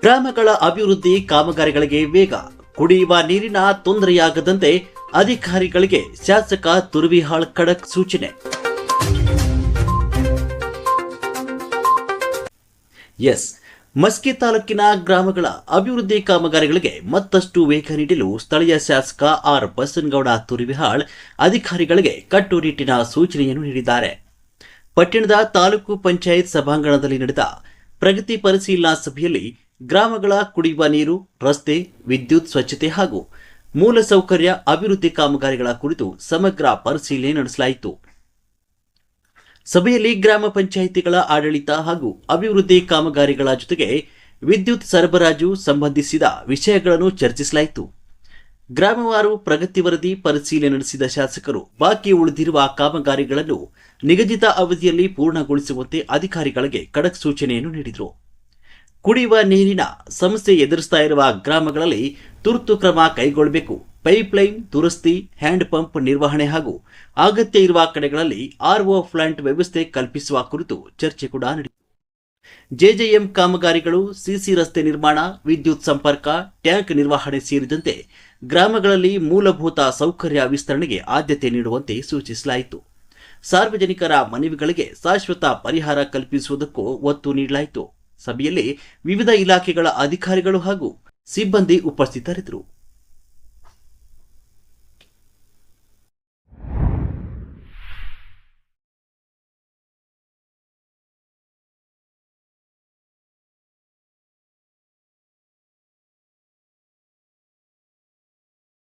ಗ್ರಾಮಗಳ ಅಭಿವೃದ್ಧಿ ಕಾಮಗಾರಿಗಳಿಗೆ ವೇಗ, ಕುಡಿಯುವ ನೀರಿನ ತೊಂದರೆಯಾಗದಂತೆ ಅಧಿಕಾರಿಗಳಿಗೆ ಶಾಸಕ ತುರ್ವಿಹಾಳ್ ಖಡಕ್ ಸೂಚನೆ. ಮಸ್ಕಿ ತಾಲೂಕಿನ ಗ್ರಾಮಗಳ ಅಭಿವೃದ್ಧಿ ಕಾಮಗಾರಿಗಳಿಗೆ ಮತ್ತಷ್ಟು ವೇಗ ನೀಡಲು ಸ್ಥಳೀಯ ಶಾಸಕ ಆರ್ ಬಸನಗೌಡ ತುರ್ವಿಹಾಳ್ ಅಧಿಕಾರಿಗಳಿಗೆ ಕಟ್ಟುನಿಟ್ಟಿನ ಸೂಚನೆಯನ್ನು ನೀಡಿದ್ದಾರೆ. ಪಟ್ಟಣದ ತಾಲೂಕು ಪಂಚಾಯತ್ ಸಭಾಂಗಣದಲ್ಲಿ ನಡೆದ ಪ್ರಗತಿ ಪರಿಶೀಲನಾ ಸಭೆಯಲ್ಲಿ ಗ್ರಾಮಗಳ ಕುಡಿಯುವ ನೀರು, ರಸ್ತೆ, ವಿದ್ಯುತ್, ಸ್ವಚ್ಛತೆ ಹಾಗೂ ಮೂಲಸೌಕರ್ಯ ಅಭಿವೃದ್ಧಿ ಕಾಮಗಾರಿಗಳ ಕುರಿತು ಸಮಗ್ರ ಪರಿಶೀಲನೆ ನಡೆಸಲಾಯಿತು. ಸಭೆಯಲ್ಲಿ ಗ್ರಾಮ ಪಂಚಾಯಿತಿಗಳ ಆಡಳಿತ ಹಾಗೂ ಅಭಿವೃದ್ಧಿ ಕಾಮಗಾರಿಗಳ ಜೊತೆಗೆ ವಿದ್ಯುತ್ ಸರಬರಾಜು ಸಂಬಂಧಿಸಿದ ವಿಷಯಗಳನ್ನು ಚರ್ಚಿಸಲಾಯಿತು. ಗ್ರಾಮವಾರು ಪ್ರಗತಿ ವರದಿ ಪರಿಶೀಲನೆ ನಡೆಸಿದ ಶಾಸಕರು ಬಾಕಿ ಉಳಿದಿರುವ ಕಾಮಗಾರಿಗಳನ್ನು ನಿಗದಿತ ಅವಧಿಯಲ್ಲಿ ಪೂರ್ಣಗೊಳಿಸುವಂತೆ ಅಧಿಕಾರಿಗಳಿಗೆ ಖಡಕ್ ಸೂಚನೆಯನ್ನು ನೀಡಿದರು. ಕುಡಿಯುವ ನೀರಿನ ಸಮಸ್ಯೆ ಎದುರಿಸ್ತಾ ಇರುವ ಗ್ರಾಮಗಳಲ್ಲಿ ತುರ್ತು ಕ್ರಮ ಕೈಗೊಳ್ಳಬೇಕು. ಪೈಪ್ಲೈನ್ ದುರಸ್ತಿ, ಹ್ಯಾಂಡ್ ಪಂಪ್ ನಿರ್ವಹಣೆ ಹಾಗೂ ಅಗತ್ಯ ಇರುವ ಕಡೆಗಳಲ್ಲಿ ಆರ್ಒ ಪ್ಲಾಂಟ್ ವ್ಯವಸ್ಥೆ ಕಲ್ಪಿಸುವ ಕುರಿತು ಚರ್ಚೆ ಕೂಡ ನಡೆಯಿತು. ಜೆಜೆಎಂ ಕಾಮಗಾರಿಗಳು, ಸಿಸಿ ರಸ್ತೆ ನಿರ್ಮಾಣ, ವಿದ್ಯುತ್ ಸಂಪರ್ಕ, ಟ್ಯಾಂಕ್ ನಿರ್ವಹಣೆ ಸೇರಿದಂತೆ ಗ್ರಾಮಗಳಲ್ಲಿ ಮೂಲಭೂತ ಸೌಕರ್ಯ ವಿಸ್ತರಣೆಗೆ ಆದ್ಯತೆ ನೀಡುವಂತೆ ಸೂಚಿಸಲಾಯಿತು. ಸಾರ್ವಜನಿಕರ ಮನವಿಗಳಿಗೆ ಶಾಶ್ವತ ಪರಿಹಾರ ಕಲ್ಪಿಸುವುದಕ್ಕೂ ಒತ್ತು ನೀಡಲಾಯಿತು. ಸಭೆಯಲ್ಲಿ ವಿವಿಧ ಇಲಾಖೆಗಳ ಅಧಿಕಾರಿಗಳು ಹಾಗೂ ಸಿಬ್ಬಂದಿ ಉಪಸ್ಥಿತರಿದ್ದರು.